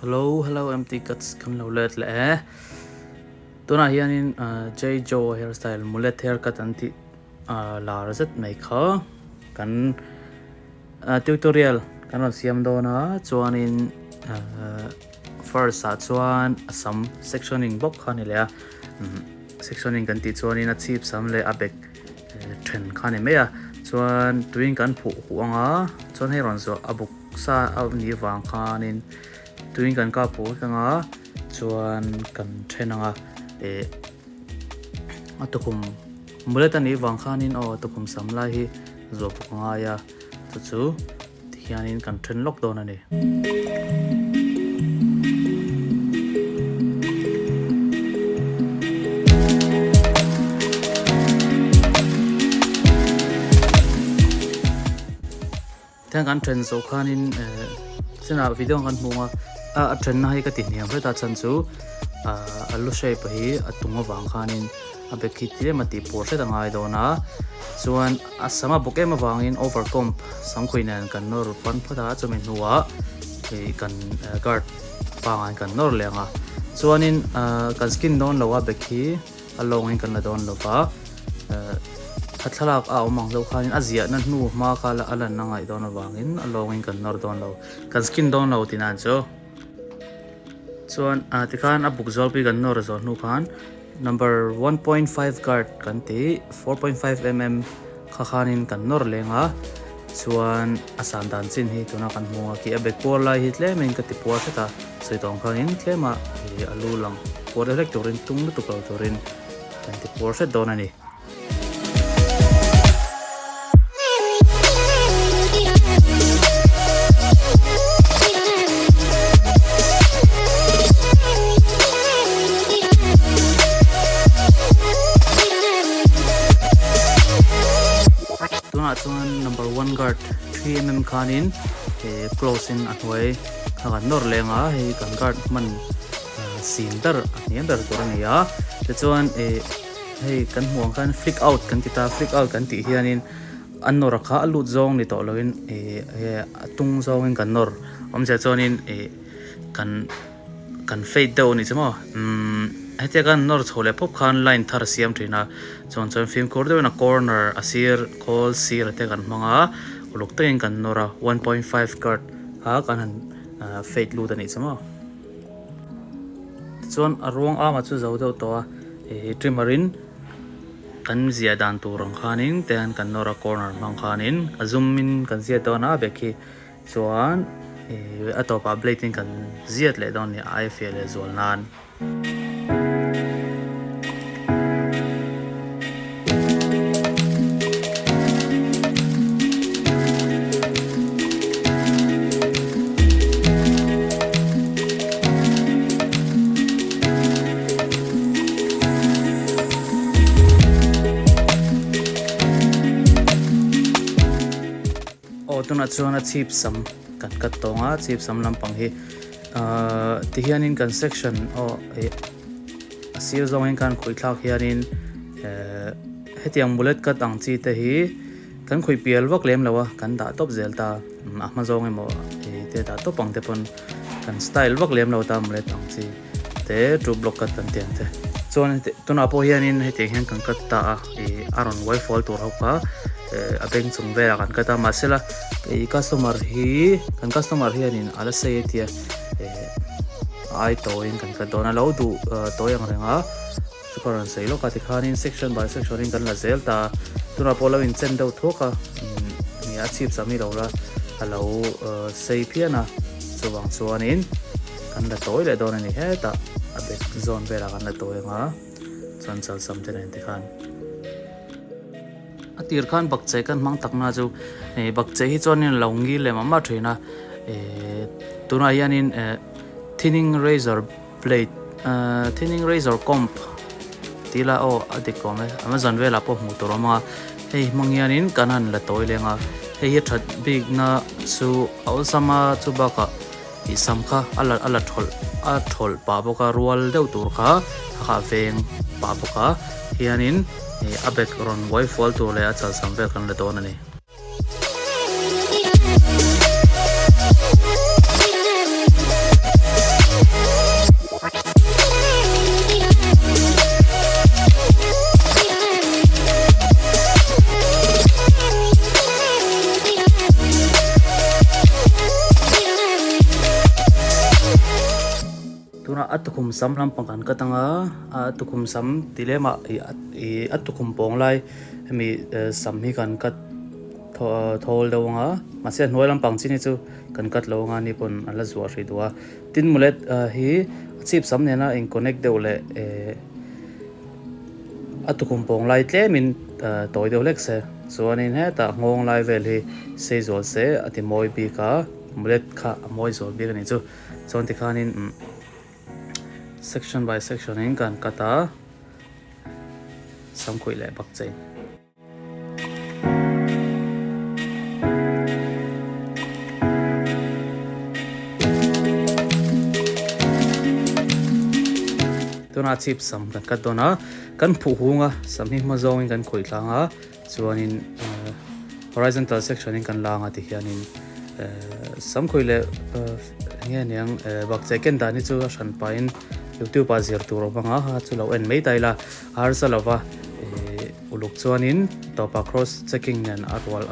Hello, empty cuts kan lo let le. Tuna hianin J Joe hairstyle mulet haircut anti la razet mai kha kan tutorial kan on siam do na chuanin first chuan some sectioning box khani le sectioning kan ti chuanin a chip sam le a bek trend khani me a chuan tuing kan phu huanga chuan hei ron zo abuk sa ni wang khanin tuing kan ka phu kanga chuan kan thenanga atukum mulet ani wang khanin atukum samla hi zo pukanga ya chu hianin kan thren lok don ani thang kan thren zo khanin sina video kan hmunga a thren na hi ka ti niam ta chan chu alu shape hi atunga wang khanin a bekhi tile mati por se dangai dona chuan asama bokema wangin overcomp sangkhoinan kan nor pan phada chumin huwa kan guard pangan kan nor lenga chuanin kan skin don lowa bekhi alongin kan la don lowa thathalak a omang zo khanin azia na hnu ma khala alan na ngai don wangin alongin kan nor don lo kan skin don lo tinan cho chuan tikhan a book zolpi kan nor zo hnu khan number 1.5 guard kan ti 4.5 mm khanin kan nor lenga chuan asan dan chin hi tuna kan hmunga ki abek por lai hi tle main ka ti por ta soitong khanin tlema hi alu lang por electorin tung tu ko torin kan ti por se don ani chuan number 1 guard 3mm khanin close in atway khagan nor lenga he kan guard man sindar aniandar torania te chuan he kan huang khan flick out kan ti hianin annor kha alut zong ni to loin atung zong in kan nor omja chuanin kan fade down ni chamo hete kan nor chole pop khan line thar siam thina chon film cordo na corner asir call sir te kan manga ulukten kan nora 1.5 guard ha kan fade lu tani chamo chon arwang ama chu zo do to trimarin kan zia dan tu rang khanin ten kan nora corner mang khanin zoom in kan zia to na bekhi chuan atopa blading kan ziat le don ni ifl zol nan tuna chuan a chip sam kan kat tonga chip sam lampang hi ti hianin kan section asir zong kan khoi thlak hianin hetiang bullet kat ang chi te hi kan khoi pial wak lem lawa kan da top zel ta ma zong emo te da top ang te pon kan style wak lem law ta bullet ang chi te tru block kat tan tiang te chuan tuna po hianin heti hian kan kat ta aron wai fall tur hoka abeng chung vera kan kata masela customer hi anin ala say tia ai to in kan ka dona lo du to yang renga superan sei lo ka ti khanin section by section in kan la zel ta tuna polo in chen do thoka ni a chip sami lo la alo sei piana chuwang chuanin kan la toy le dona ni he ta abek zone vera kan la toy nga chan chal sam te nen ti khan atir khan bakche kan mang takna chu bakche hi chonin longi le mama thina tuna hianin thinning razor blade thinning razor comp tila adikome amazon vela po mu toroma hei mangyanin kanan la toy lenga hei that big na su awsama chubaka hi samkha ala thol pa boka rual deu tur kha kha veng pa boka hianin abek ron boy fall to le achal samvel kan le don ani tuna atukum sam lampang kan katanga atukum sam dilema I atukum pong lai mi sam hi kan kat thol dawanga masia hnuai lampang chini chu kan kat lawanga ni pon ala zuar ri duwa tin mulet hi chip sam nena in connect deule atukum pong lai tle min toy deulek se chuanin he ta ngong lai vel hi seizol se ati moi bi ka mulet kha moi zol bi ni chu chon ti khanin section by section in kan kata samkhui le bak chei tuna chip sam kan katona kan phu hunga samhi ma zong in kan khoi tlanga chuanin horizontal section in kan langa ti hianin samkhui le nge niang bak chei ken dani chu ran pain YouTube a zir tur banga ha chulo en mei taila har salova uluk chuanin topa cross checking nen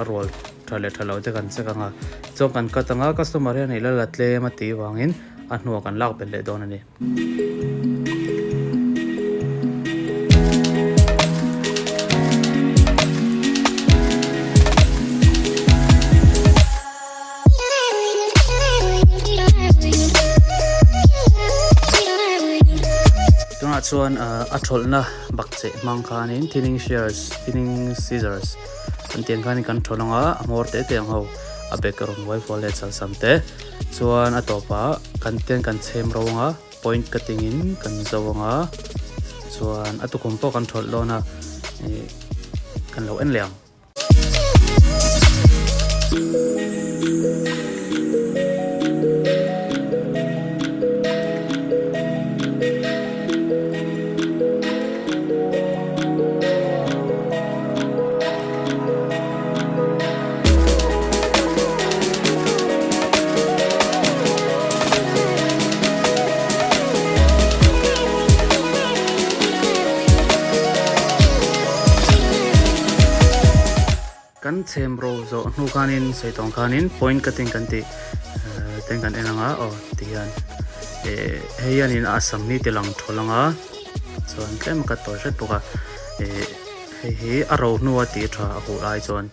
arwal thalo te kan chekanga chong kan katanga customer he nei la latle mati wangin a hnuwa kan lak bel le don ani chuan atholna bakche mangkhanin thinning scissors kan tiang khanin kan tholanga amor te tiang ho a background wai fole chal samte chuan atopa kan tiang kan chem ronga point cutting in kan zawanga chuan atukum po kan thol lona kan lo en liang kan chem ro zo hnu khanin seitong khanin point cutting kan ti ten kan enanga tian heianin asam ni tilang tholanga chuan tlem ka tor set puka hei aro hnuwa ti tha hu lai chuan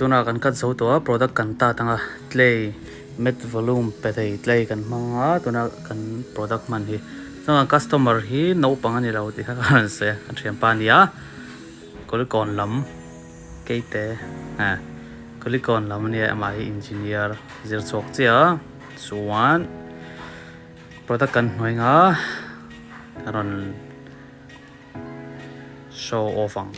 tuna kan kat zo to product kan ta tanga clay met volume petei clay kan manga tuna kan product man hi tuna customer hi no pangani lo ti kan se kan thiam pa nia kolikon lam keite kolikon lam ni mai engineer zir chok chia chuan product kan hnoinga ron show off ang